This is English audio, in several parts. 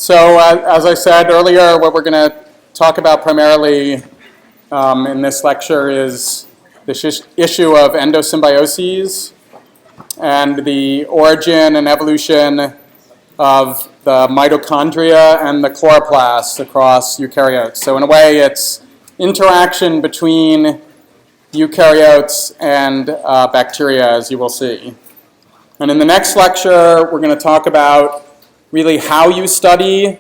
So as I said earlier, what we're going to talk about primarily in this lecture is this issue of endosymbioses and the origin and evolution of the mitochondria and the chloroplasts across eukaryotes. So in a way, it's interaction between eukaryotes and bacteria, as you will see. And in the next lecture, we're going to talk about really how you study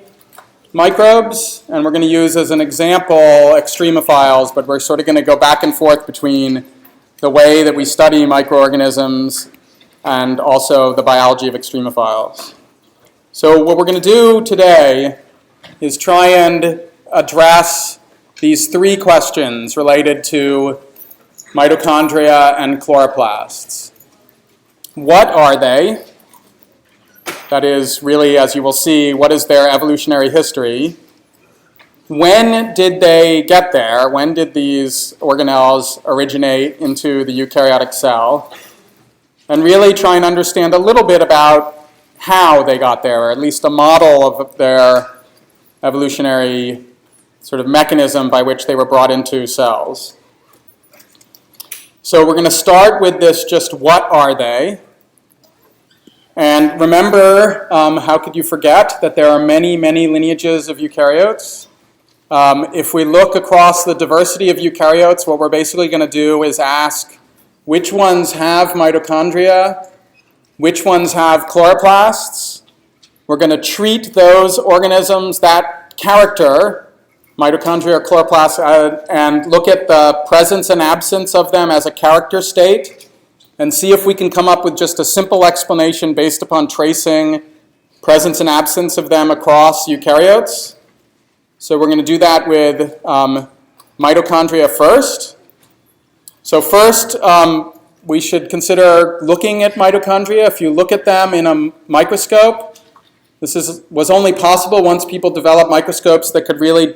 microbes, and we're going to use as an example extremophiles, but we're sort of going to go back and forth between the way that we study microorganisms and also the biology of extremophiles. So what we're going to do today is try and address these three questions related to mitochondria and chloroplasts. What are they? That is really, as you will see, what is their evolutionary history? When did they get there? When did these organelles originate into the eukaryotic cell? And really try and understand a little bit about how they got there, or at least a model of their evolutionary sort of mechanism by which they were brought into cells. So we're going to start with this just what are they? And remember, how could you forget that there are many, many lineages of eukaryotes? If we look across the diversity of eukaryotes, what we're basically going to do is ask which ones have mitochondria, which ones have chloroplasts. We're going to treat those organisms, that character, mitochondria or chloroplasts, and look at the presence and absence of them as a character state, and see if we can come up with just a simple explanation based upon tracing presence and absence of them across eukaryotes. So we're going to do that with mitochondria first. So first, we should consider looking at mitochondria. If you look at them in a microscope, this was only possible once people developed microscopes that could really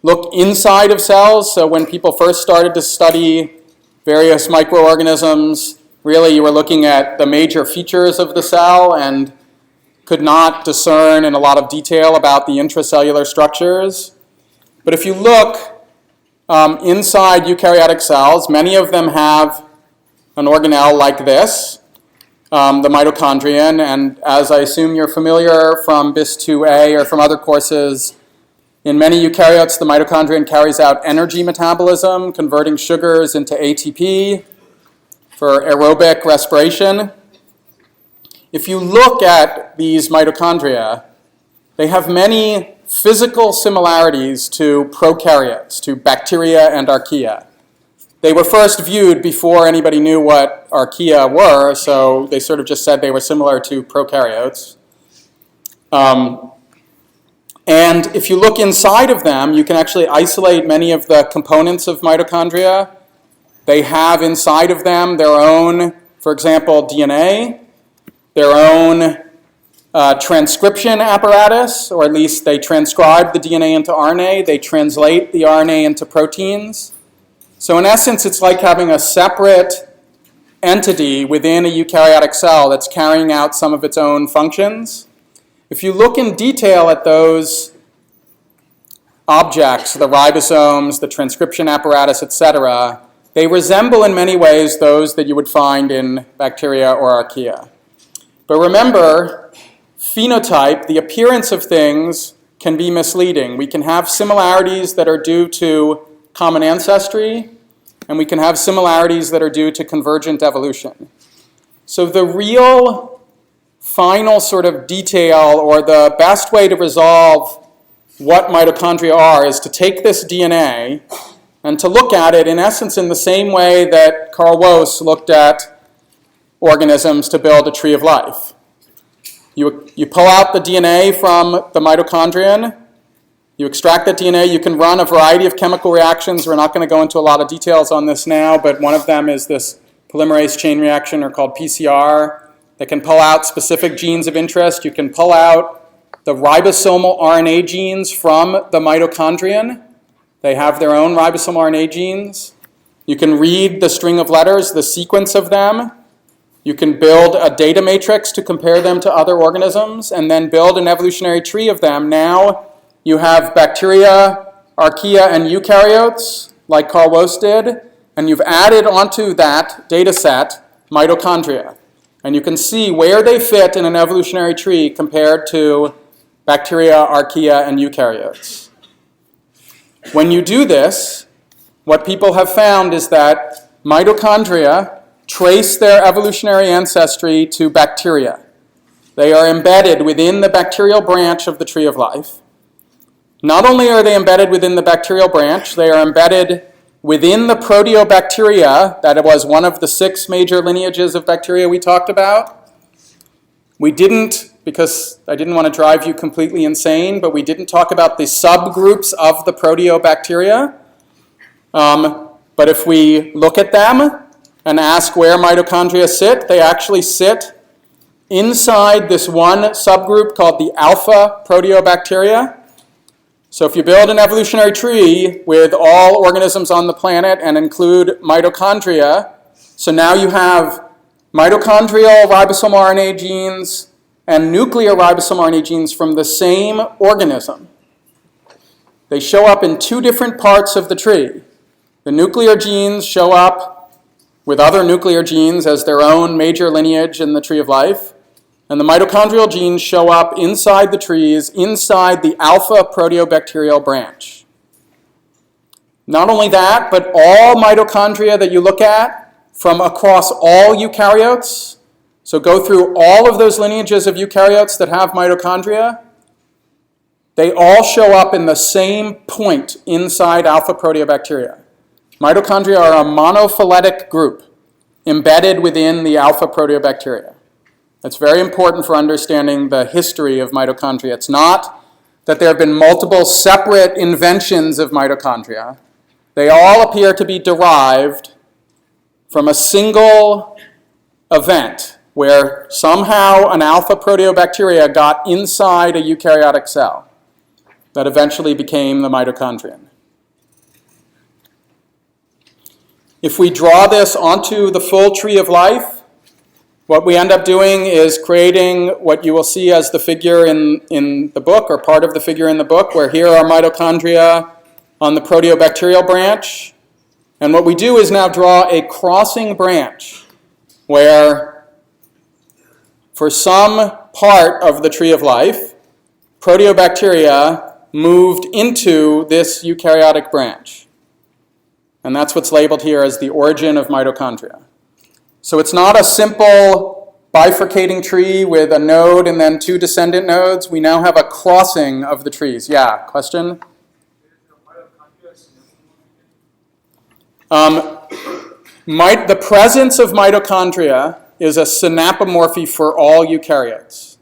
look inside of cells. So when people first started to study various microorganisms, really you were looking at the major features of the cell and could not discern in a lot of detail about the intracellular structures. But if you look inside eukaryotic cells, many of them have an organelle like this, the mitochondrion, and as I assume you're familiar from BIS2A or from other courses, in many eukaryotes, the mitochondrion carries out energy metabolism, converting sugars into ATP for aerobic respiration. If you look at these mitochondria, they have many physical similarities to prokaryotes, to bacteria and archaea. They were first viewed before anybody knew what archaea were, so they sort of just said they were similar to prokaryotes. And if you look inside of them, you can actually isolate many of the components of mitochondria. They have inside of them their own, for example, DNA, their own transcription apparatus, or at least they transcribe the DNA into RNA. They translate the RNA into proteins. So in essence, it's like having a separate entity within a eukaryotic cell that's carrying out some of its own functions. If you look in detail at those objects, the ribosomes, the transcription apparatus, etc., they resemble in many ways those that you would find in bacteria or archaea. But remember, phenotype, the appearance of things, can be misleading. We can have similarities that are due to common ancestry, and we can have similarities that are due to convergent evolution. So the real final sort of detail, or the best way to resolve what mitochondria are, is to take this DNA and to look at it in essence in the same way that Carl Woese looked at organisms to build a tree of life. You pull out the DNA from the mitochondrion, you extract that DNA, you can run a variety of chemical reactions. We're not going to go into a lot of details on this now, but one of them is this polymerase chain reaction, or called PCR, that can pull out specific genes of interest. You can pull out the ribosomal RNA genes from the mitochondrion. They have their own ribosomal RNA genes. You can read the string of letters, the sequence of them. You can build a data matrix to compare them to other organisms, and then build an evolutionary tree of them. Now you have bacteria, archaea, and eukaryotes, like Carl Woese did, and you've added onto that data set mitochondria. And you can see where they fit in an evolutionary tree compared to bacteria, archaea, and eukaryotes. When you do this, what people have found is that mitochondria trace their evolutionary ancestry to bacteria. They are embedded within the bacterial branch of the tree of life. Not only are they embedded within the bacterial branch, they are embedded within the Proteobacteria, that was one of the 6 major lineages of bacteria we talked about. We didn't, because I didn't want to drive you completely insane, but we didn't talk about the subgroups of the Proteobacteria. But if we look at them and ask where mitochondria sit, they actually sit inside this one subgroup called the alpha Proteobacteria. So if you build an evolutionary tree with all organisms on the planet and include mitochondria, so now you have mitochondrial ribosomal RNA genes and nuclear ribosomal RNA genes from the same organism. They show up in 2 different parts of the tree. The nuclear genes show up with other nuclear genes as their own major lineage in the tree of life. And the mitochondrial genes show up inside the trees, inside the alpha proteobacterial branch. Not only that, but all mitochondria that you look at from across all eukaryotes, so go through all of those lineages of eukaryotes that have mitochondria, they all show up in the same point inside alpha proteobacteria. Mitochondria are a monophyletic group embedded within the alpha proteobacteria. That's very important for understanding the history of mitochondria. It's not that there have been multiple separate inventions of mitochondria. They all appear to be derived from a single event where somehow an alpha proteobacteria got inside a eukaryotic cell that eventually became the mitochondrion. If we draw this onto the full tree of life, what we end up doing is creating what you will see as the figure in the book, or part of the figure in the book, where here are mitochondria on the proteobacterial branch. And what we do is now draw a crossing branch where, for some part of the tree of life, proteobacteria moved into this eukaryotic branch. And that's what's labeled here as the origin of mitochondria. So it's not a simple bifurcating tree with a node and then 2 descendant nodes. We now have a crossing of the trees. Yeah, question? The presence of mitochondria is a synapomorphy for all eukaryotes.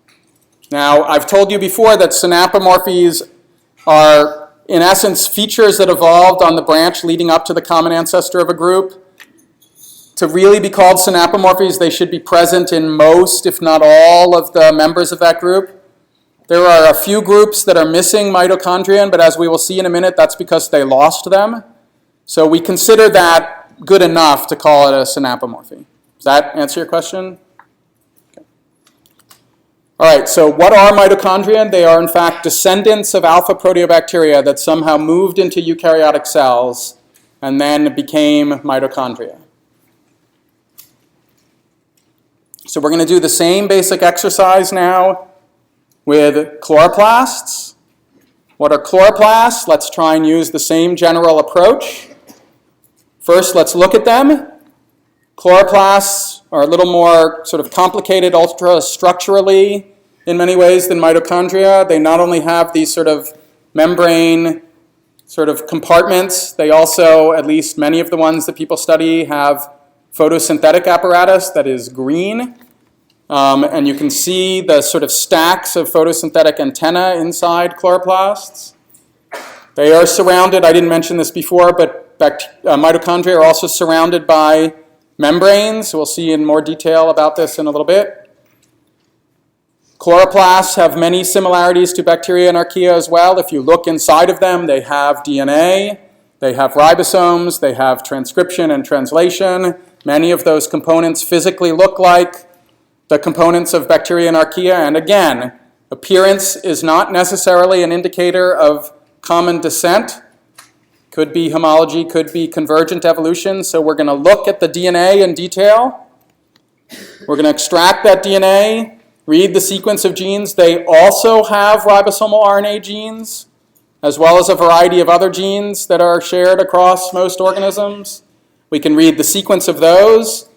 Now, I've told you before that synapomorphies are, in essence, features that evolved on the branch leading up to the common ancestor of a group. To really be called synapomorphies, they should be present in most, if not all, of the members of that group. There are a few groups that are missing mitochondrion, but as we will see in a minute, that's because they lost them. So we consider that good enough to call it a synapomorphy. Does that answer your question? Okay. All right, so what are mitochondria? They are, in fact, descendants of alpha proteobacteria that somehow moved into eukaryotic cells and then became mitochondria. So we're going to do the same basic exercise now with chloroplasts. What are chloroplasts? Let's try and use the same general approach. First, let's look at them. Chloroplasts are a little more sort of complicated ultrastructurally in many ways than mitochondria. They not only have these sort of membrane sort of compartments, they also, at least many of the ones that people study, have photosynthetic apparatus that is green. And you can see the sort of stacks of photosynthetic antennae inside chloroplasts. They are surrounded, I didn't mention this before, but mitochondria are also surrounded by membranes. We'll see in more detail about this in a little bit. Chloroplasts have many similarities to bacteria and archaea as well. If you look inside of them, they have DNA, they have ribosomes, they have transcription and translation, Many of those components physically look like the components of bacteria and archaea, and again, appearance is not necessarily an indicator of common descent. Could be homology, could be convergent evolution, so we're going to look at the DNA in detail. We're going to extract that DNA, read the sequence of genes. They also have ribosomal RNA genes, as well as a variety of other genes that are shared across most organisms. We can read the sequence of those,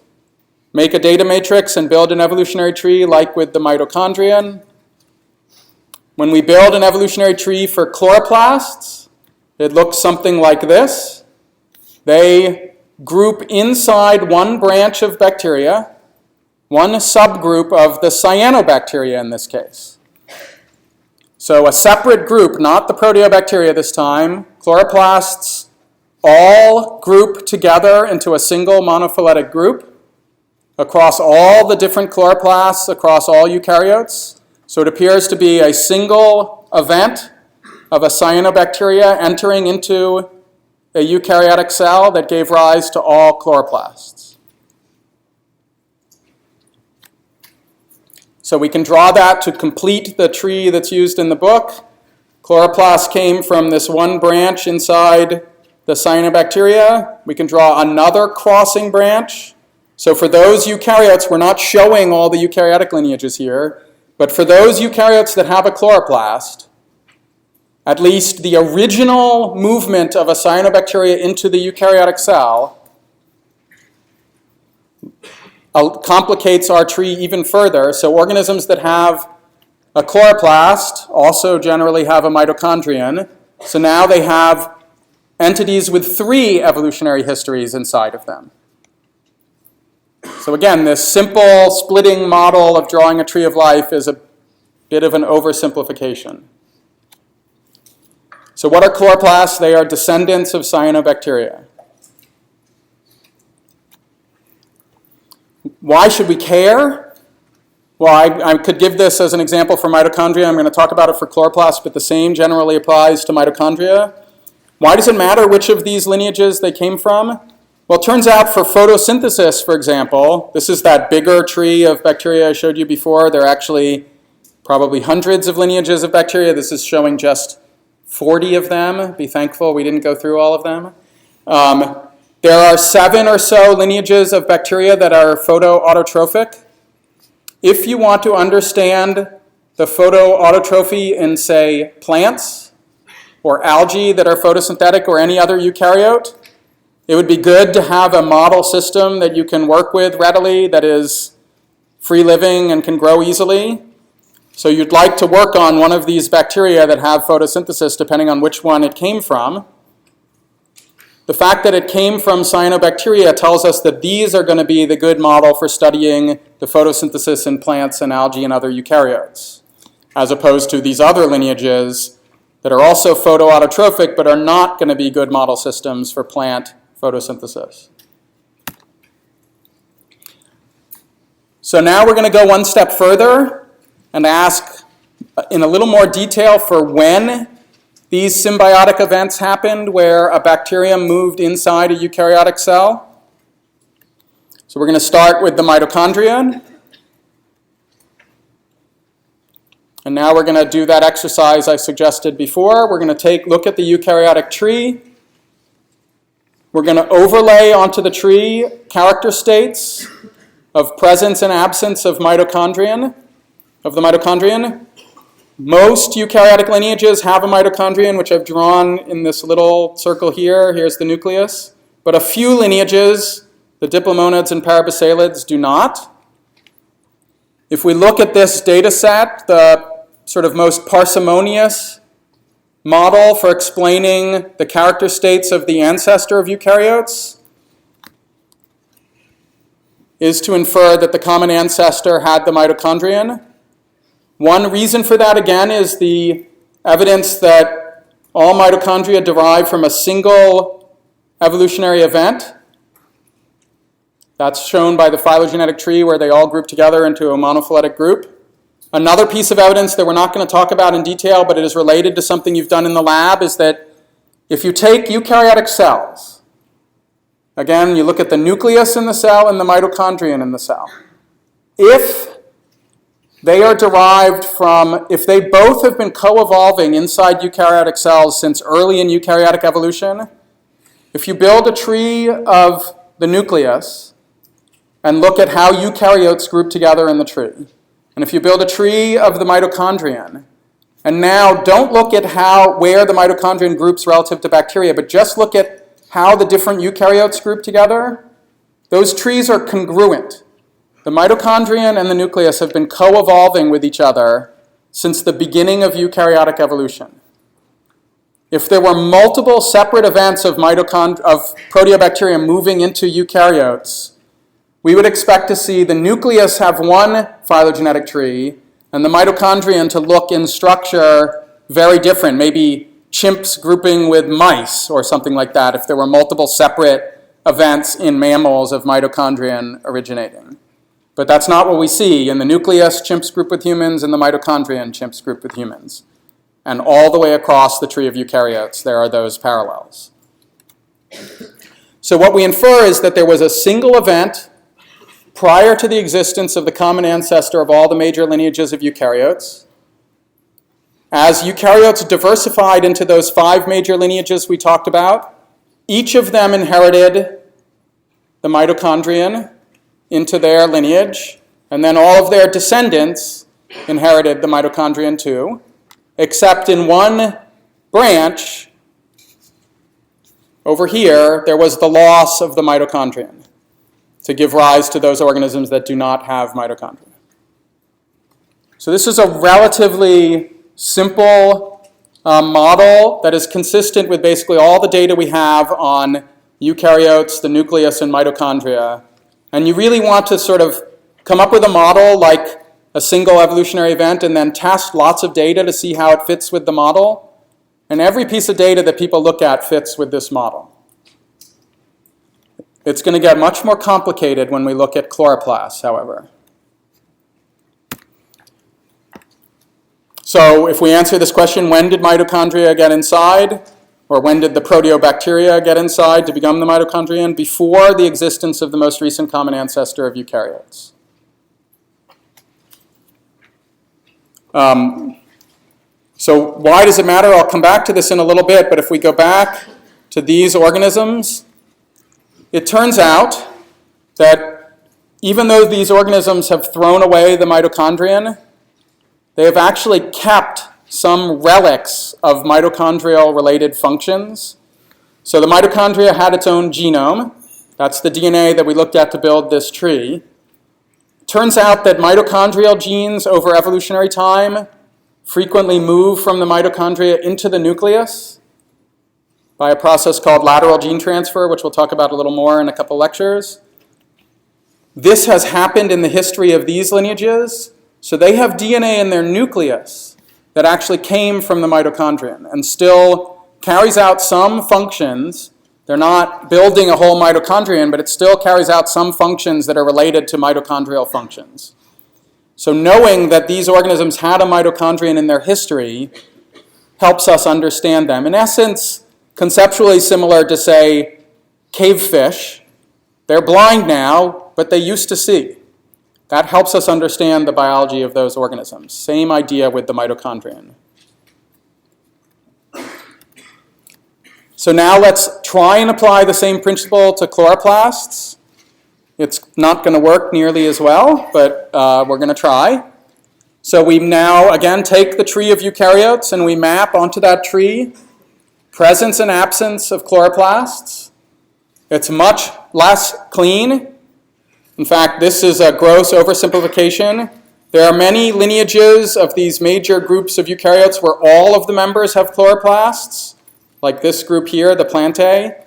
make a data matrix, and build an evolutionary tree like with the mitochondrion. When we build an evolutionary tree for chloroplasts, it looks something like this. They group inside one branch of bacteria, one subgroup of the cyanobacteria in this case. So a separate group, not the Proteobacteria this time. Chloroplasts all group together into a single monophyletic group across all the different chloroplasts, across all eukaryotes. So it appears to be a single event of a cyanobacteria entering into a eukaryotic cell that gave rise to all chloroplasts. So we can draw that to complete the tree that's used in the book. Chloroplasts came from this one branch inside the cyanobacteria. We can draw another crossing branch. So for those eukaryotes, we're not showing all the eukaryotic lineages here, but for those eukaryotes that have a chloroplast, at least the original movement of a cyanobacteria into the eukaryotic cell complicates our tree even further. So organisms that have a chloroplast also generally have a mitochondrion. So now they have entities with 3 evolutionary histories inside of them. So again, this simple splitting model of drawing a tree of life is a bit of an oversimplification. So what are chloroplasts? They are descendants of cyanobacteria. Why should we care? Well, I could give this as an example for mitochondria. I'm going to talk about it for chloroplasts, but the same generally applies to mitochondria. Why does it matter which of these lineages they came from? Well, it turns out for photosynthesis, for example, this is that bigger tree of bacteria I showed you before. There are actually probably hundreds of lineages of bacteria. This is showing just 40 of them. Be thankful we didn't go through all of them. There are 7 or so lineages of bacteria that are photoautotrophic. If you want to understand the photoautotrophy in, say, plants or algae that are photosynthetic or any other eukaryote, it would be good to have a model system that you can work with readily that is free-living and can grow easily. So you'd like to work on one of these bacteria that have photosynthesis depending on which one it came from. The fact that it came from cyanobacteria tells us that these are going to be the good model for studying the photosynthesis in plants and algae and other eukaryotes, as opposed to these other lineages that are also photoautotrophic but are not going to be good model systems for plant photosynthesis. So now we're going to go one step further and ask in a little more detail for when these symbiotic events happened where a bacterium moved inside a eukaryotic cell. So we're going to start with the mitochondrion. And now we're going to do that exercise I suggested before. We're going to look at the eukaryotic tree. We're going to overlay onto the tree character states of presence and absence of the mitochondrion. Most eukaryotic lineages have a mitochondrion, which I've drawn in this little circle here. Here's the nucleus. But a few lineages, the diplomonads and parabasalids, do not. If we look at this data set, the sort of most parsimonious model for explaining the character states of the ancestor of eukaryotes is to infer that the common ancestor had the mitochondrion. One reason for that, again, is the evidence that all mitochondria derive from a single evolutionary event. That's shown by the phylogenetic tree where they all group together into a monophyletic group. Another piece of evidence that we're not going to talk about in detail, but it is related to something you've done in the lab, is that if you take eukaryotic cells Again, you look at the nucleus in the cell and the mitochondrion in the cell. If they are derived from, if they both have been co-evolving inside eukaryotic cells since early in eukaryotic evolution, if you build a tree of the nucleus and look at how eukaryotes group together in the tree, and if you build a tree of the mitochondrion, and now don't look at where the mitochondrion groups relative to bacteria, but just look at how the different eukaryotes group together, those trees are congruent. The mitochondrion and the nucleus have been co-evolving with each other since the beginning of eukaryotic evolution. If there were multiple separate events of Proteobacteria moving into eukaryotes, we would expect to see the nucleus have one phylogenetic tree and the mitochondrion to look in structure very different, maybe chimps grouping with mice or something like that, if there were multiple separate events in mammals of mitochondrion originating. But that's not what we see. In the nucleus, chimps group with humans, and the mitochondrion, chimps group with humans. And all the way across the tree of eukaryotes, there are those parallels. So what we infer is that there was a single event prior to the existence of the common ancestor of all the major lineages of eukaryotes. As eukaryotes diversified into those 5 major lineages we talked about, each of them inherited the mitochondrion into their lineage, and then all of their descendants inherited the mitochondrion too, except in one branch over here, there was the loss of the mitochondrion to give rise to those organisms that do not have mitochondria. So this is a relatively simple model that is consistent with basically all the data we have on eukaryotes, the nucleus, and mitochondria. And you really want to sort of come up with a model like a single evolutionary event and then test lots of data to see how it fits with the model. And every piece of data that people look at fits with this model. It's going to get much more complicated when we look at chloroplasts, however. So if we answer this question, when did mitochondria get inside? Or when did the Proteobacteria get inside to become the mitochondrion? Before the existence of the most recent common ancestor of eukaryotes. So why does it matter? I'll come back to this in a little bit, but if we go back to these organisms, it turns out that even though these organisms have thrown away the mitochondrion, they have actually kept some relics of mitochondrial-related functions. So the mitochondria had its own genome. That's the DNA that we looked at to build this tree. It turns out that mitochondrial genes over evolutionary time frequently move from the mitochondria into the nucleus by a process called lateral gene transfer, which we'll talk about a little more in a couple lectures. This has happened in the history of these lineages, so they have DNA in their nucleus that actually came from the mitochondrion and still carries out some functions. They're not building a whole mitochondrion, but it still carries out some functions that are related to mitochondrial functions. So knowing that these organisms had a mitochondrion in their history helps us understand them. In essence, conceptually similar to, say, cave fish. They're blind now, but they used to see. That helps us understand the biology of those organisms. Same idea with the mitochondrion. So now let's try and apply the same principle to chloroplasts. It's not going to work nearly as well, but we're going to try. So we now, again, take the tree of eukaryotes and we map onto that tree presence and absence of chloroplasts. It's much less clean. In fact, this is a gross oversimplification. There are many lineages of these major groups of eukaryotes where all of the members have chloroplasts, like this group here, the Plantae.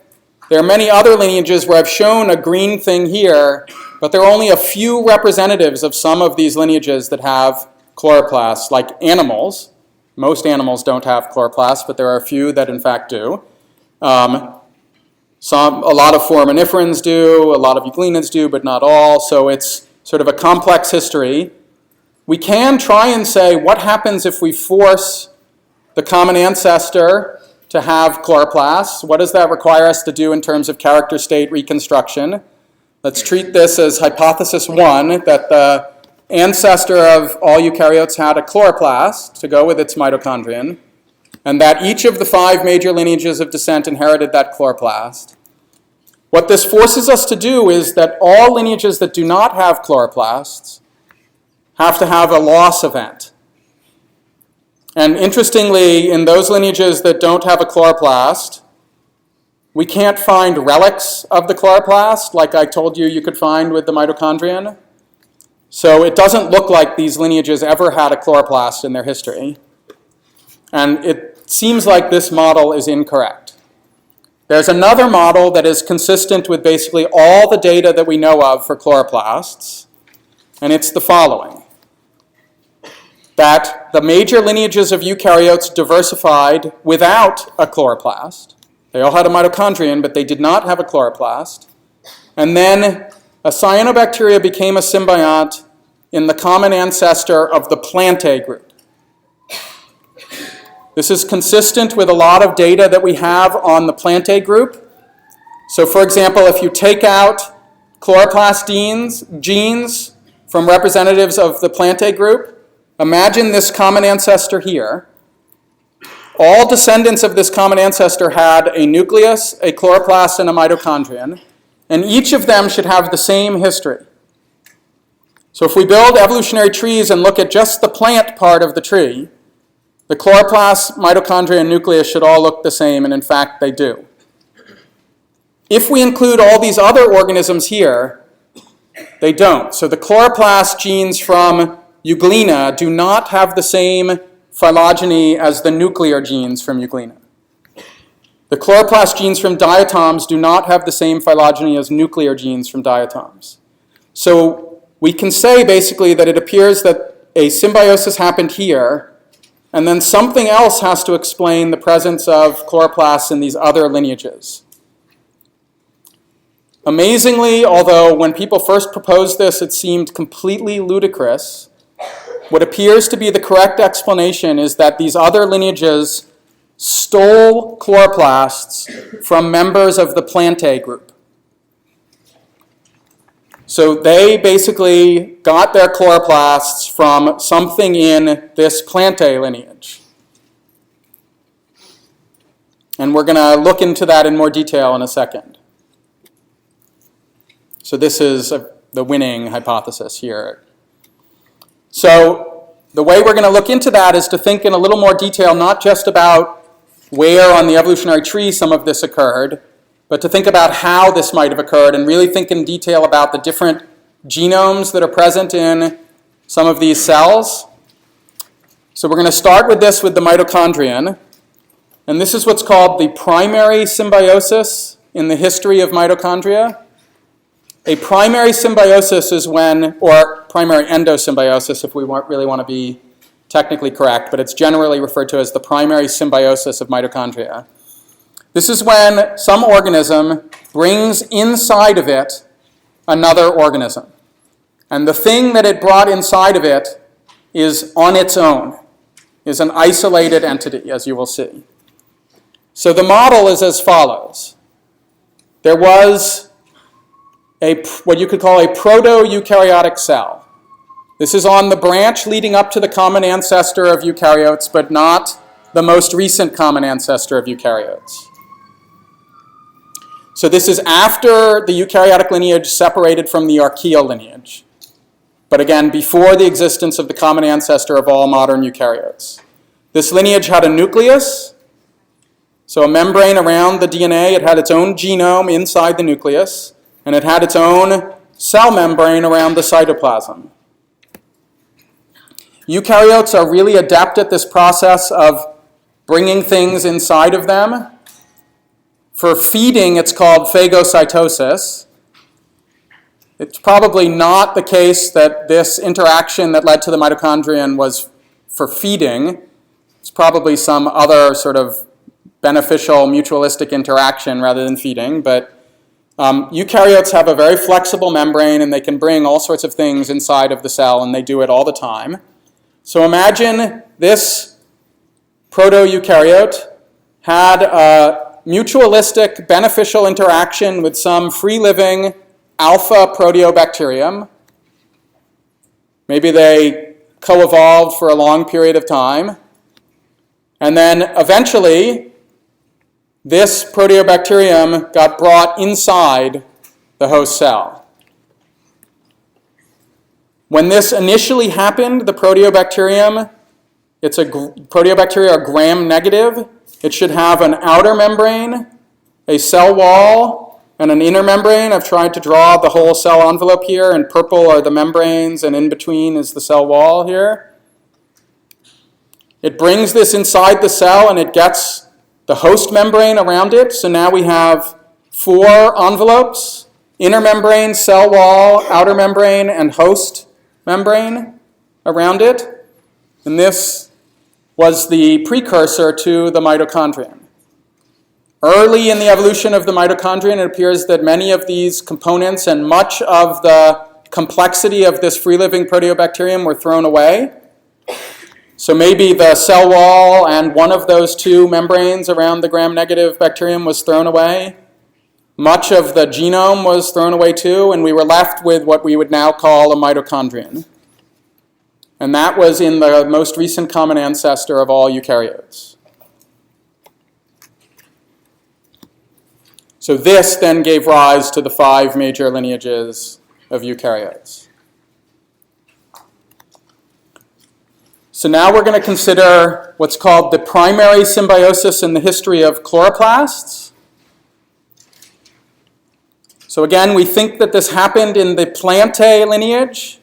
There are many other lineages where I've shown a green thing here, but there are only a few representatives of some of these lineages that have chloroplasts, like animals. Most animals don't have chloroplasts, but there are a few that in fact do. A lot of foraminiferans do, a lot of euglenids do, but not all, so it's sort of a complex history. We can try and say, what happens if we force the common ancestor to have chloroplasts. What does that require us to do in terms of character state reconstruction? Let's treat this as hypothesis 1, that the ancestor of all eukaryotes had a chloroplast to go with its mitochondrion, and that each of the 5 major lineages of descent inherited that chloroplast. What this forces us to do is that all lineages that do not have chloroplasts have to have a loss event. And interestingly, in those lineages that don't have a chloroplast, we can't find relics of the chloroplast like I told you could find with the mitochondrion. So it doesn't look like these lineages ever had a chloroplast in their history. And it seems like this model is incorrect. There's another model that is consistent with basically all the data that we know of for chloroplasts, and it's the following: that the major lineages of eukaryotes diversified without a chloroplast. They all had a mitochondrion, but they did not have a chloroplast. And then a cyanobacteria became a symbiont in the common ancestor of the Plantae group. This is consistent with a lot of data that we have on the Plantae group. So for example, if you take out chloroplast genes from representatives of the Plantae group, imagine this common ancestor here. All descendants of this common ancestor had a nucleus, a chloroplast, and a mitochondrion, and each of them should have the same history. So if we build evolutionary trees and look at just the plant part of the tree, the chloroplast, mitochondria, and nucleus should all look the same, and in fact they do. If we include all these other organisms here, they don't. So the chloroplast genes from Euglena do not have the same phylogeny as the nuclear genes from Euglena. The chloroplast genes from diatoms do not have the same phylogeny as nuclear genes from diatoms. So we can say basically that it appears that a symbiosis happened here, and then something else has to explain the presence of chloroplasts in these other lineages. Amazingly, although when people first proposed this, it seemed completely ludicrous, what appears to be the correct explanation is that these other lineages stole chloroplasts from members of the Plantae group. So they basically got their chloroplasts from something in this Plantae lineage. And we're going to look into that in more detail in a second. So this is the winning hypothesis here. So the way we're going to look into that is to think in a little more detail, not just about where on the evolutionary tree some of this occurred, but to think about how this might have occurred and really think in detail about the different genomes that are present in some of these cells. So we're going to start with this with the mitochondrion. And this is what's called the primary symbiosis in the history of mitochondria. A primary symbiosis is when, or primary endosymbiosis if we really want to be technically correct, but it's generally referred to as the primary symbiosis of mitochondria. This is when some organism brings inside of it another organism. And the thing that it brought inside of it is on its own, is an isolated entity, as you will see. So the model is as follows. There was what you could call a proto-eukaryotic cell. This is on the branch leading up to the common ancestor of eukaryotes, but not the most recent common ancestor of eukaryotes. So this is after the eukaryotic lineage separated from the archaeal lineage, but again, before the existence of the common ancestor of all modern eukaryotes. This lineage had a nucleus, so a membrane around the DNA. It had its own genome inside the nucleus, and it had its own cell membrane around the cytoplasm. Eukaryotes are really adept at this process of bringing things inside of them. For feeding, it's called phagocytosis. It's probably not the case that this interaction that led to the mitochondrion was for feeding. It's probably some other sort of beneficial mutualistic interaction rather than feeding, but eukaryotes have a very flexible membrane and they can bring all sorts of things inside of the cell, and they do it all the time. So imagine this proto-eukaryote had a mutualistic beneficial interaction with some free-living alpha proteobacterium. Maybe they co-evolved for a long period of time. And then eventually, this proteobacterium got brought inside the host cell. When this initially happened, the proteobacterium, Proteobacteria are gram-negative. It should have an outer membrane, a cell wall, and an inner membrane. I've tried to draw the whole cell envelope here, and purple are the membranes, and in between is the cell wall here. It brings this inside the cell, and it gets the host membrane around it. So now we have 4 envelopes: inner membrane, cell wall, outer membrane, and host membrane around it. And this was the precursor to the mitochondrion. Early in the evolution of the mitochondrion, it appears that many of these components and much of the complexity of this free-living proteobacterium were thrown away. So maybe the cell wall and one of those 2 membranes around the gram-negative bacterium was thrown away. Much of the genome was thrown away too, and we were left with what we would now call a mitochondrion. And that was in the most recent common ancestor of all eukaryotes. So this then gave rise to the 5 major lineages of eukaryotes. So now we're going to consider what's called the primary symbiosis in the history of chloroplasts. So again, we think that this happened in the Plantae lineage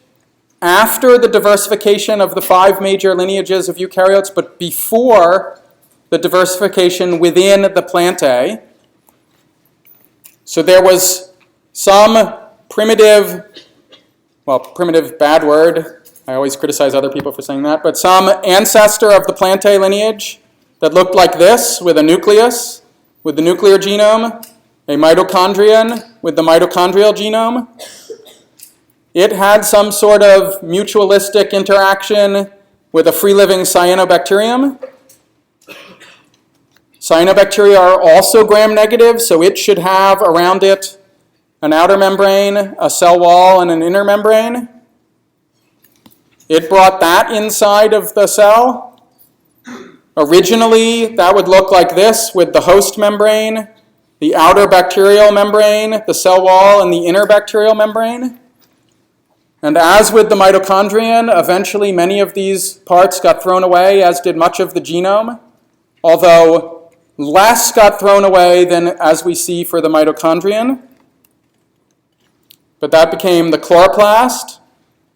after the diversification of the 5 major lineages of eukaryotes, but before the diversification within the Plantae. So there was some primitive, bad word, I always criticize other people for saying that, but some ancestor of the Plantae lineage that looked like this, with a nucleus, with the nuclear genome, a mitochondrion with the mitochondrial genome. It had some sort of mutualistic interaction with a free-living cyanobacterium. Cyanobacteria are also gram-negative, so it should have around it an outer membrane, a cell wall, and an inner membrane. It brought that inside of the cell. Originally, that would look like this with the host membrane, the outer bacterial membrane, the cell wall, and the inner bacterial membrane. And as with the mitochondrion, eventually many of these parts got thrown away, as did much of the genome, although less got thrown away than as we see for the mitochondrion. But that became the chloroplast.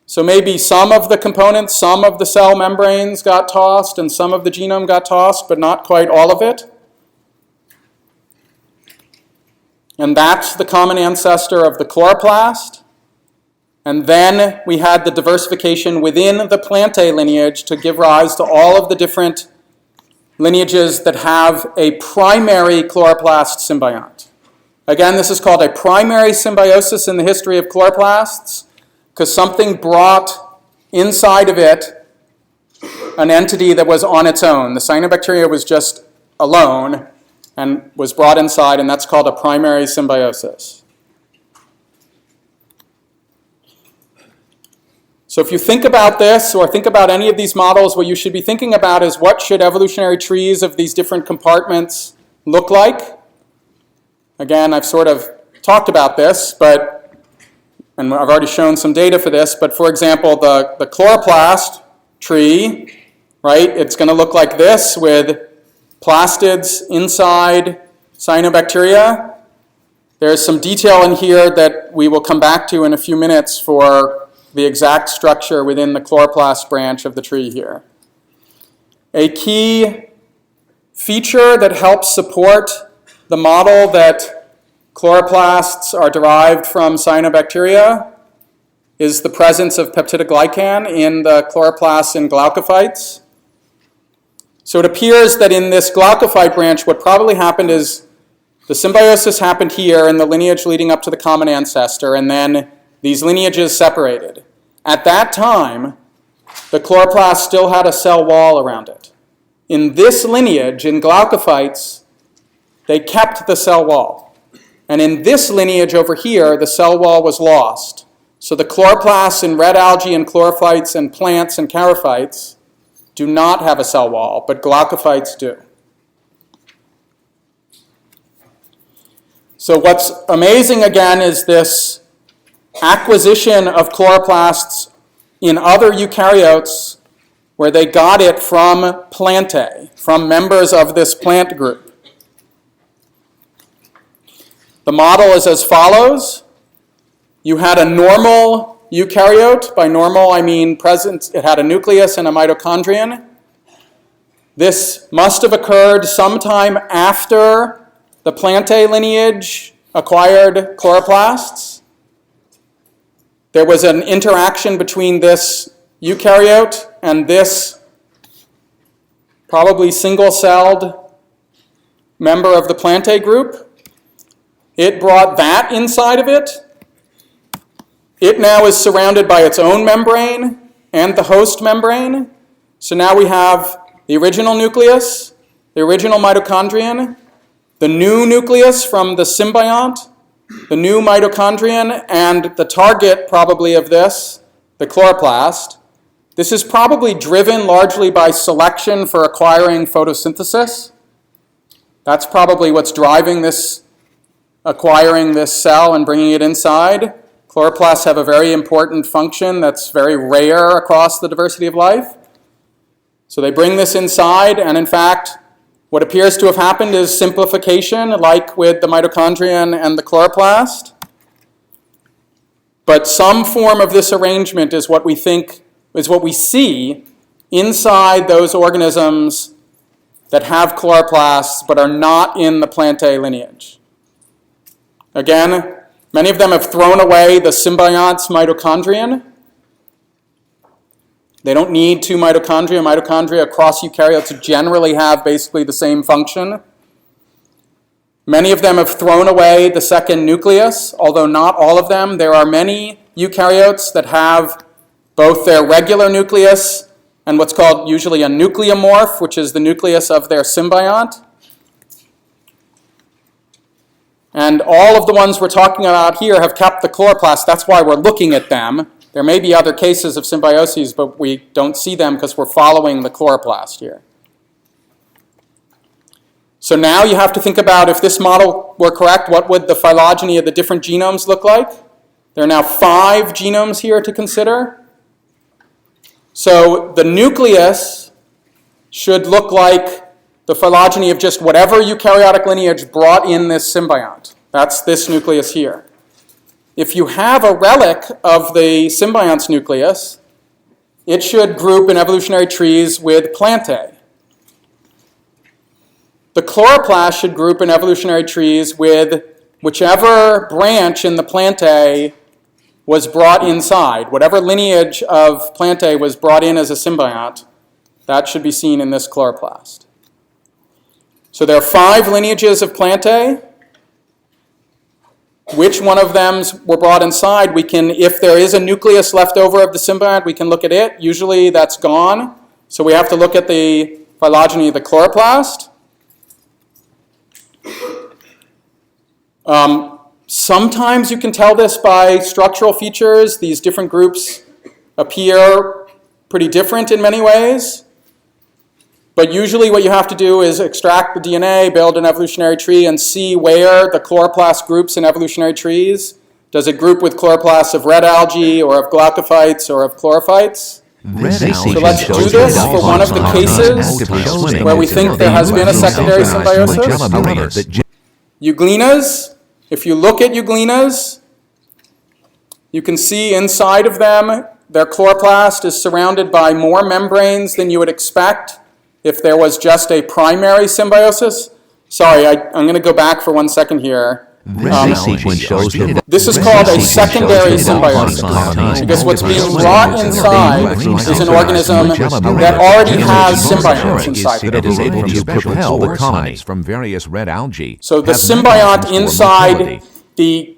So maybe some of the components, some of the cell membranes got tossed, and some of the genome got tossed, but not quite all of it. And that's the common ancestor of the chloroplast. And then we had the diversification within the Plantae lineage to give rise to all of the different lineages that have a primary chloroplast symbiont. Again, this is called a primary symbiosis in the history of chloroplasts because something brought inside of it an entity that was on its own. The cyanobacteria was just alone and was brought inside, and that's called a primary symbiosis. So if you think about this, or think about any of these models, what you should be thinking about is what should evolutionary trees of these different compartments look like? Again, I've sort of talked about this, and I've already shown some data for this, but for example, the chloroplast tree, right, it's going to look like this with plastids inside cyanobacteria. There's some detail in here that we will come back to in a few minutes for the exact structure within the chloroplast branch of the tree here. A key feature that helps support the model that chloroplasts are derived from cyanobacteria is the presence of peptidoglycan in the chloroplasts and glaucophytes. So it appears that in this glaucophyte branch, what probably happened is the symbiosis happened here in the lineage leading up to the common ancestor, and then these lineages separated. At that time, the chloroplast still had a cell wall around it. in this lineage, in glaucophytes, they kept the cell wall. And in this lineage over here, the cell wall was lost. So the chloroplasts in red algae and chlorophytes and plants and charophytes do not have a cell wall, but glaucophytes do. So what's amazing again is this acquisition of chloroplasts in other eukaryotes where they got it from plantae, from members of this plant group. The model is as follows. You had a normal eukaryote. By normal, I mean present. It had a nucleus and a mitochondrion. This must have occurred sometime after the plantae lineage acquired chloroplasts. There was an interaction between this eukaryote and this probably single-celled member of the plantae group. It brought that inside of it. It now is surrounded by its own membrane and the host membrane. So now we have the original nucleus, the original mitochondrion, the new nucleus from the symbiont, the new mitochondrion, and the target probably of this, the chloroplast. This is probably driven largely by selection for acquiring photosynthesis. That's probably what's driving this, acquiring this cell and bringing it inside. Chloroplasts have a very important function that's very rare across the diversity of life. So they bring this inside, and in fact, what appears to have happened is simplification, like with the mitochondrion and the chloroplast. But some form of this arrangement is what we think, is what we see inside those organisms that have chloroplasts but are not in the plantae lineage. Again, many of them have thrown away the symbiont's mitochondrion. They don't need two mitochondria. Mitochondria across eukaryotes generally have basically the same function. Many of them have thrown away the second nucleus, although not all of them. There are many eukaryotes that have both their regular nucleus and what's called usually a nucleomorph, which is the nucleus of their symbiont. And all of the ones we're talking about here have kept the chloroplast. That's why we're looking at them. There may be other cases of symbioses, but we don't see them because we're following the chloroplast here. So now you have to think about, if this model were correct, what would the phylogeny of the different genomes look like? There are now 5 genomes here to consider. So the nucleus should look like the phylogeny of just whatever eukaryotic lineage brought in this symbiont. That's this nucleus here. If you have a relic of the symbiont's nucleus, it should group in evolutionary trees with plantae. The chloroplast should group in evolutionary trees with whichever branch in the plantae was brought inside. Whatever lineage of plantae was brought in as a symbiont, that should be seen in this chloroplast. So there are 5 lineages of plantae. Which one of them were brought inside? We can, if there is a nucleus left over of the symbiont, we can look at it. Usually that's gone. So we have to look at the phylogeny of the chloroplast. Sometimes you can tell this by structural features. These different groups appear pretty different in many ways. But usually what you have to do is extract the DNA, build an evolutionary tree, and see where the chloroplast groups in evolutionary trees. Does it group with chloroplasts of red algae, or of glaucophytes, or of chlorophytes? So let's do this for one of the cases where we think there has been a secondary symbiosis. Euglenas. If you look at euglenas, you can see inside of them, their chloroplast is surrounded by more membranes than you would expect if there was just a primary symbiosis. Sorry, I'm going to go back for 1 second here. This is called a secondary symbiosis, because what's being brought inside is an organism that already has symbionts inside it. It is able to propel the colonies from various red algae. So the symbiont inside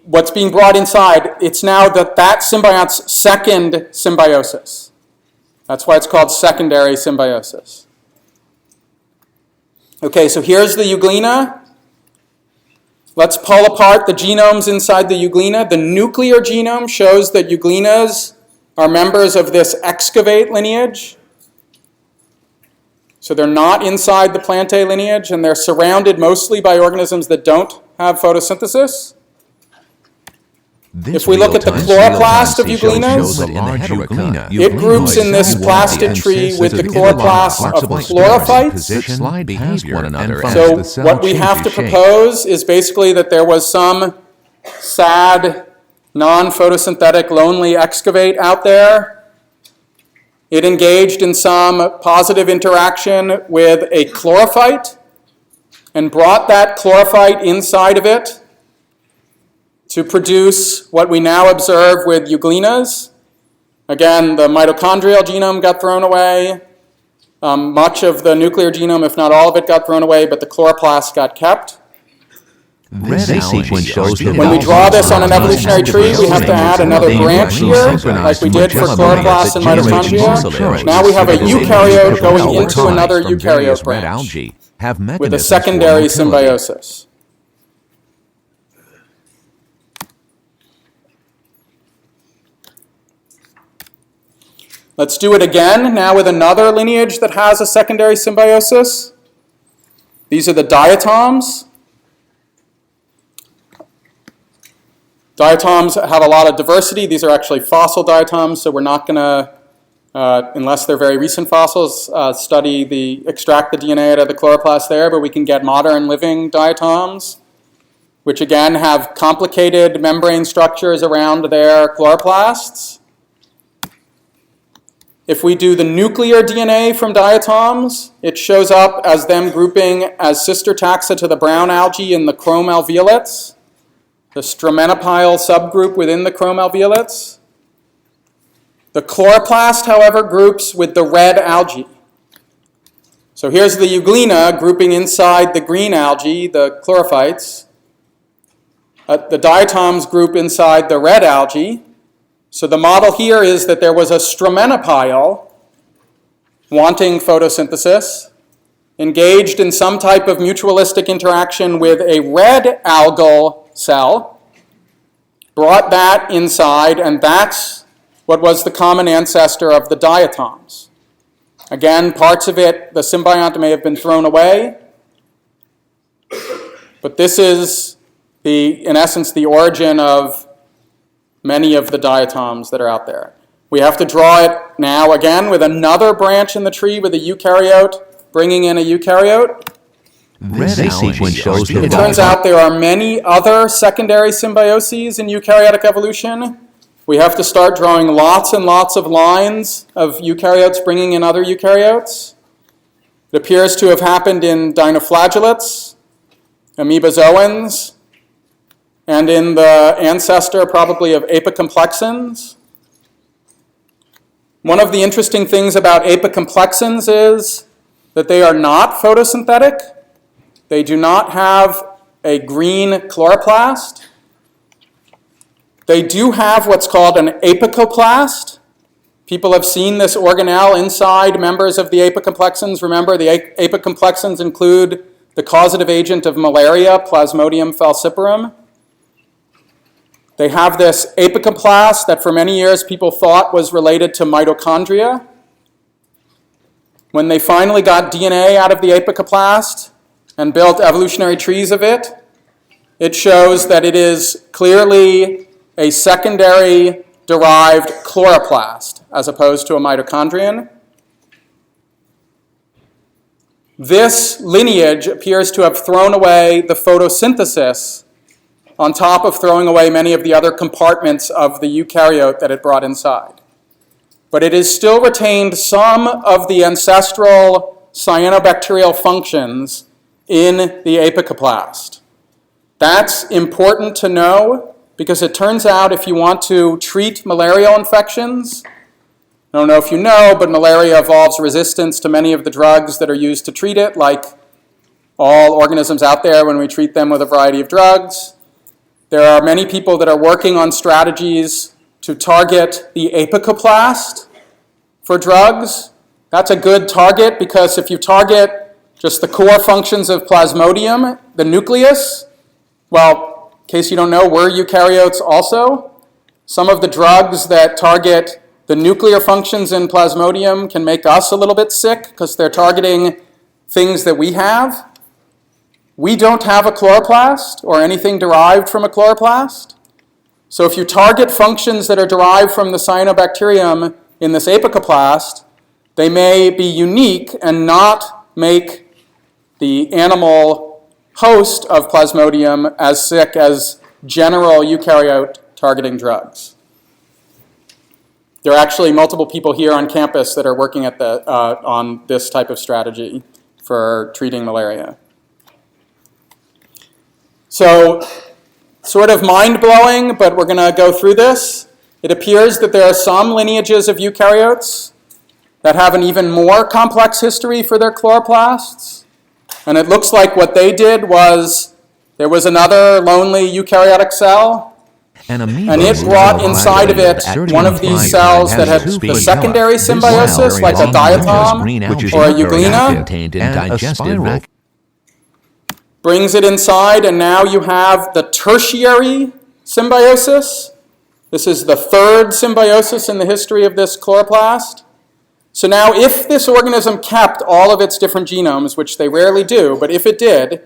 what's being brought inside, it's now that symbiont's second symbiosis. That's why it's called secondary symbiosis. Okay, so here's the euglena. Let's pull apart the genomes inside the euglena. The nuclear genome shows that euglenas are members of this excavate lineage. So they're not inside the plantae lineage, and they're surrounded mostly by organisms that don't have photosynthesis. If we look at the chloroplast of euglenas, it groups in this plastid tree with the chloroplasts of chlorophytes. So what we have to propose is basically that there was some sad, non-photosynthetic, lonely excavate out there. It engaged in some positive interaction with a chlorophyte and brought that chlorophyte inside of it to produce what we now observe with euglenas. Again, the mitochondrial genome got thrown away. Much of the nuclear genome, if not all of it, got thrown away, but the chloroplast got kept. When we draw this on an evolutionary tree, we have to add another branch here, like we did for chloroplasts and mitochondria. Now we have a eukaryote going into another eukaryote branch with a secondary symbiosis. Let's do it again, now with another lineage that has a secondary symbiosis. These are the diatoms. Diatoms have a lot of diversity. These are actually fossil diatoms, so we're not going to, unless they're very recent fossils, extract the DNA out of the chloroplast there, but we can get modern living diatoms, which again have complicated membrane structures around their chloroplasts. If we do the nuclear DNA from diatoms, it shows up as them grouping as sister taxa to the brown algae in the chrome alveolates, the stramenopile subgroup within the chrome alveolates. The chloroplast, however, groups with the red algae. So here's the euglena grouping inside the green algae, the chlorophytes. The diatoms group inside the red algae. So the model here is that there was a stramenopile wanting photosynthesis, engaged in some type of mutualistic interaction with a red algal cell, brought that inside, and that's what was the common ancestor of the diatoms. Again, parts of it, the symbiont may have been thrown away, but this is, in essence, the origin of many of the diatoms that are out there. We have to draw it now again with another branch in the tree with a eukaryote, bringing in a eukaryote. It turns out there are many other secondary symbioses in eukaryotic evolution. We have to start drawing lots and lots of lines of eukaryotes bringing in other eukaryotes. It appears to have happened in dinoflagellates, amoebozoans, and in the ancestor probably of apicomplexans. One of the interesting things about apicomplexans is that they are not photosynthetic. They do not have a green chloroplast. They do have what's called an apicoplast. People have seen this organelle inside members of the apicomplexans. Remember, the apicomplexans include the causative agent of malaria, Plasmodium falciparum. They have this apicoplast that for many years people thought was related to mitochondria. When they finally got DNA out of the apicoplast and built evolutionary trees of it, it shows that it is clearly a secondary derived chloroplast as opposed to a mitochondrion. This lineage appears to have thrown away the photosynthesis on top of throwing away many of the other compartments of the eukaryote that it brought inside. But it has still retained some of the ancestral cyanobacterial functions in the apicoplast. That's important to know because it turns out if you want to treat malarial infections, I don't know if you know, but malaria evolves resistance to many of the drugs that are used to treat it, like all organisms out there when we treat them with a variety of drugs. There are many people that are working on strategies to target the apicoplast for drugs. That's a good target because if you target just the core functions of Plasmodium, the nucleus. Well, in case you don't know, we're eukaryotes also. Some of the drugs that target the nuclear functions in Plasmodium can make us a little bit sick because they're targeting things that we have. We don't have a chloroplast or anything derived from a chloroplast. So if you target functions that are derived from the cyanobacterium in this apicoplast, they may be unique and not make the animal host of Plasmodium as sick as general eukaryote targeting drugs. There are actually multiple people here on campus that are working at on this type of strategy for treating malaria. So, sort of mind-blowing, but we're going to go through this. It appears that there are some lineages of eukaryotes that have an even more complex history for their chloroplasts. And it looks like what they did was there was another lonely eukaryotic cell, and it brought inside of it one of these cells that had the secondary symbiosis, like a diatom or a euglena, brings it inside, and now you have the tertiary symbiosis. This is the third symbiosis in the history of this chloroplast. So now if this organism kept all of its different genomes, which they rarely do, but if it did,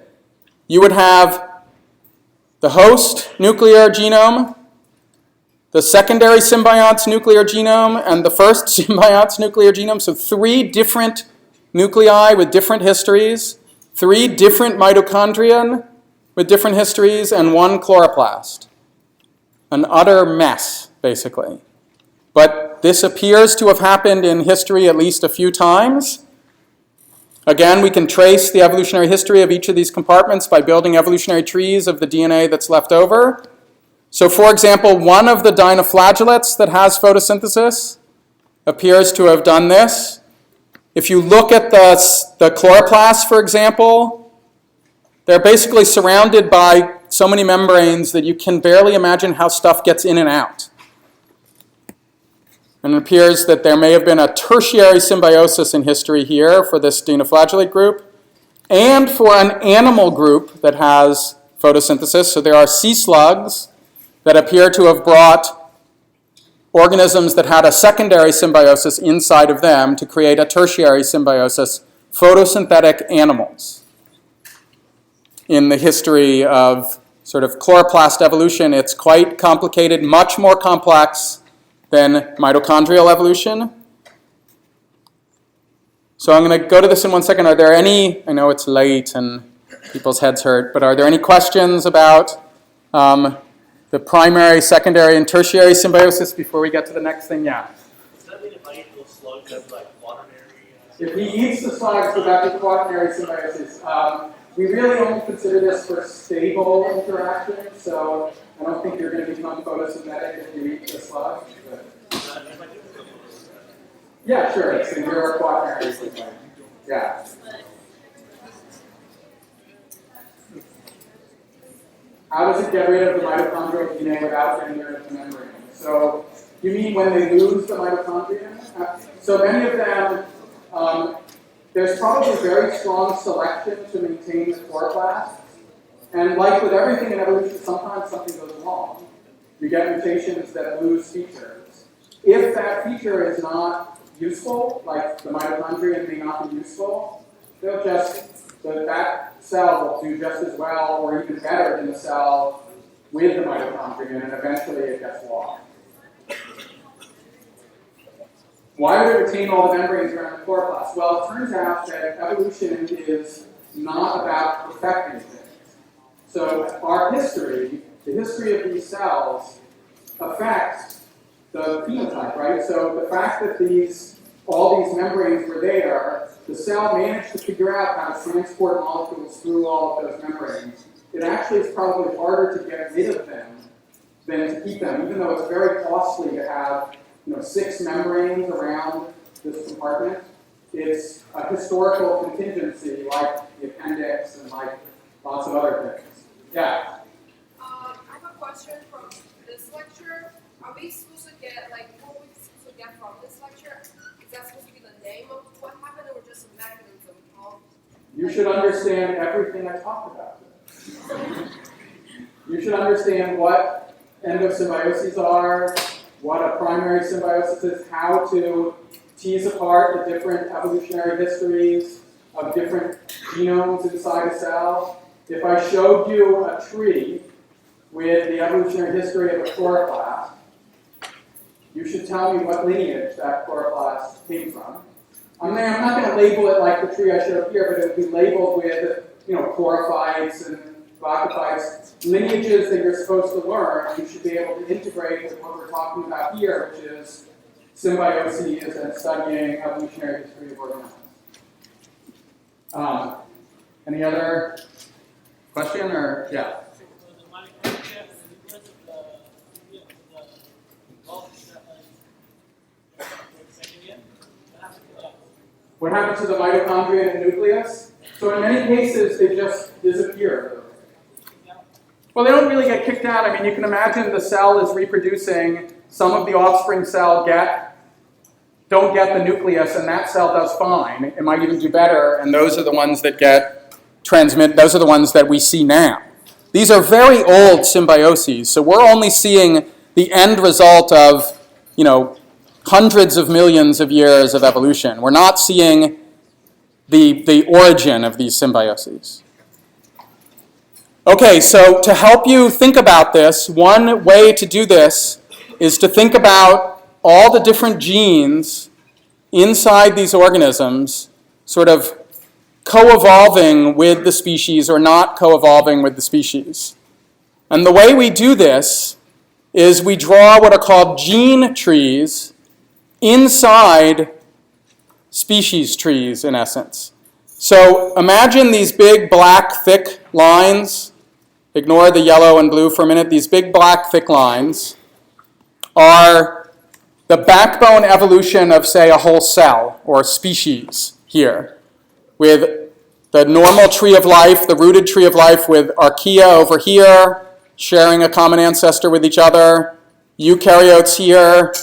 you would have the host nuclear genome, the secondary symbiont's nuclear genome, and the first symbiont's nuclear genome. So 3 different nuclei with different histories, 3 different mitochondrion with different histories, and 1 chloroplast. An utter mess, basically. But this appears to have happened in history at least a few times. Again, we can trace the evolutionary history of each of these compartments by building evolutionary trees of the DNA that's left over. So, for example, one of the dinoflagellates that has photosynthesis appears to have done this. If you look at the chloroplasts, for example, they're basically surrounded by so many membranes that you can barely imagine how stuff gets in and out. And it appears that there may have been a tertiary symbiosis in history here for this dinoflagellate group and for an animal group that has photosynthesis. So there are sea slugs that appear to have brought organisms that had a secondary symbiosis inside of them to create a tertiary symbiosis, photosynthetic animals. In the history of sort of chloroplast evolution, it's quite complicated, much more complex than mitochondrial evolution. So I'm going to go to this in one second. Are there any, I know it's late and people's heads hurt, but are there any questions about the primary, secondary, and tertiary symbiosis before we get to the next thing? Yeah. Does that mean if I eat those slugs, that's like quaternary? If he eats the slugs, would that be quaternary symbiosis? We really only consider this for stable interaction, so I don't think you're going to become photosynthetic if you eat the slug. Yeah, sure. It's in your quaternary symbiosis. Yeah. How does it get rid of the mitochondrial DNA without getting rid of the membrane? So you mean when they lose the mitochondria? So many of them, there's probably very strong selection to maintain the chloroplasts. And like with everything in evolution, sometimes something goes wrong. You get mutations that lose features. If that feature is not useful, like the mitochondria may not be useful, they'll just, that cell will do just as well or even better than the cell with the mitochondria, and eventually it gets lost. Why do we retain all the membranes around the chloroplast? Well, it turns out that evolution is not about perfecting things. So our history, the history of these cells, affects the phenotype, right? So the fact that all these membranes were there, the cell managed to figure out how to transport molecules through all of those membranes. It actually is probably harder to get rid of them than to keep them, even though it's very costly to have 6 membranes around this compartment. It's a historical contingency like the appendix and like lots of other things. Yeah? I have a question from this lecture. Are we supposed to get, what are we supposed to get from this lecture? Is that supposed to be the name of what happened or just a mechanism of You should understand everything I talked about today. You should understand what endosymbioses are, what a primary symbiosis is, how to tease apart the different evolutionary histories of different genomes inside a cell. If I showed you a tree with the evolutionary history of a chloroplast, you should tell me what lineage that chloroplast came from. I'm not going to label it like the tree I showed here, but it would be labeled with, chlorophytes and glaucophytes, lineages that you're supposed to learn. You should be able to integrate with what we're talking about here, which is symbioses and studying evolutionary history of organisms. Any other question or yeah? What happened to the mitochondria and nucleus? So in many cases, they just disappear. Well, they don't really get kicked out. I mean, you can imagine the cell is reproducing. Some of the offspring cell don't get the nucleus, and that cell does fine. It might even do better, and those are the ones that those are the ones that we see now. These are very old symbioses, so we're only seeing the end result of, hundreds of millions of years of evolution. We're not seeing the origin of these symbioses. Okay, so to help you think about this, one way to do this is to think about all the different genes inside these organisms sort of co-evolving with the species or not co-evolving with the species. And the way we do this is we draw what are called gene trees inside species trees, in essence. So imagine these big black thick lines. Ignore the yellow and blue for a minute. These big black thick lines are the backbone evolution of, say, a whole cell or species here, with the normal tree of life, the rooted tree of life with archaea over here, sharing a common ancestor with each other, eukaryotes here,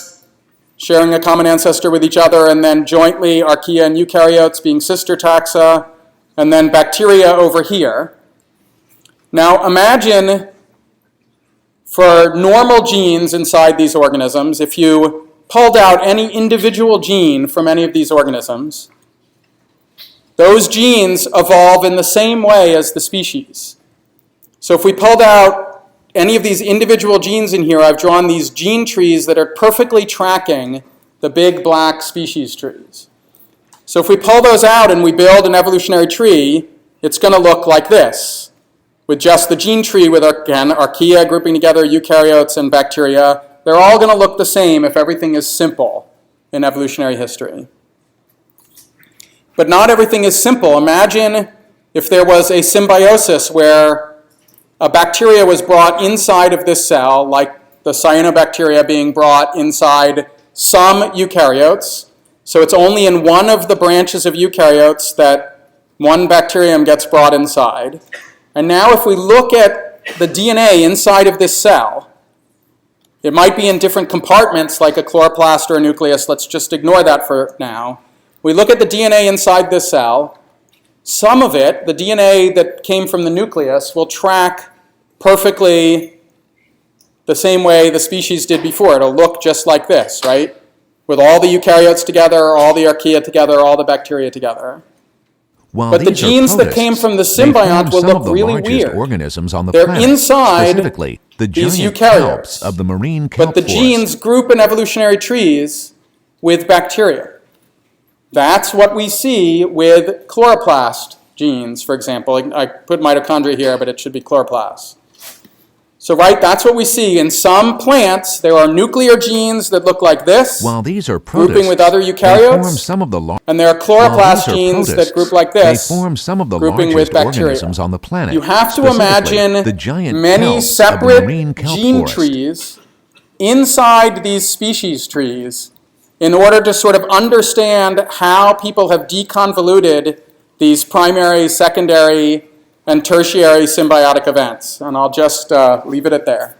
sharing a common ancestor with each other, and then jointly archaea and eukaryotes being sister taxa, and then bacteria over here. Now imagine for normal genes inside these organisms, if you pulled out any individual gene from any of these organisms, those genes evolve in the same way as the species. So if we pulled out any of these individual genes in here, I've drawn these gene trees that are perfectly tracking the big black species trees. So if we pull those out and we build an evolutionary tree, it's going to look like this, with just the gene tree with, again, archaea grouping together, eukaryotes and bacteria. They're all going to look the same if everything is simple in evolutionary history. But not everything is simple. Imagine if there was a symbiosis where a bacteria was brought inside of this cell, like the cyanobacteria being brought inside some eukaryotes. So it's only in one of the branches of eukaryotes that one bacterium gets brought inside. And now if we look at the DNA inside of this cell, it might be in different compartments like a chloroplast or a nucleus. Let's just ignore that for now. We look at the DNA inside this cell. Some of it, the DNA that came from the nucleus, will track perfectly the same way the species did before. It'll look just like this, right? With all the eukaryotes together, all the archaea together, all the bacteria together. But the genes that came from the symbiont will look really weird. Organisms on the They're planet, inside specifically the these giant eukaryotes. kelps of the marine kelp But the genes group in evolutionary trees with bacteria. That's what we see with chloroplast genes, for example. I put mitochondria here, but it should be chloroplasts. So, right, that's what we see. In some plants, there are nuclear genes that look like this, While these are grouping with other eukaryotes. And there are chloroplast genes that group like this, they form some of the grouping with largest bacteria. organisms on the planet. You have to specifically imagine the giant many kelps of the separate marine kelp gene forest. trees inside these species trees in order to sort of understand how people have deconvoluted these primary, secondary, and tertiary symbiotic events. And I'll just leave it at there.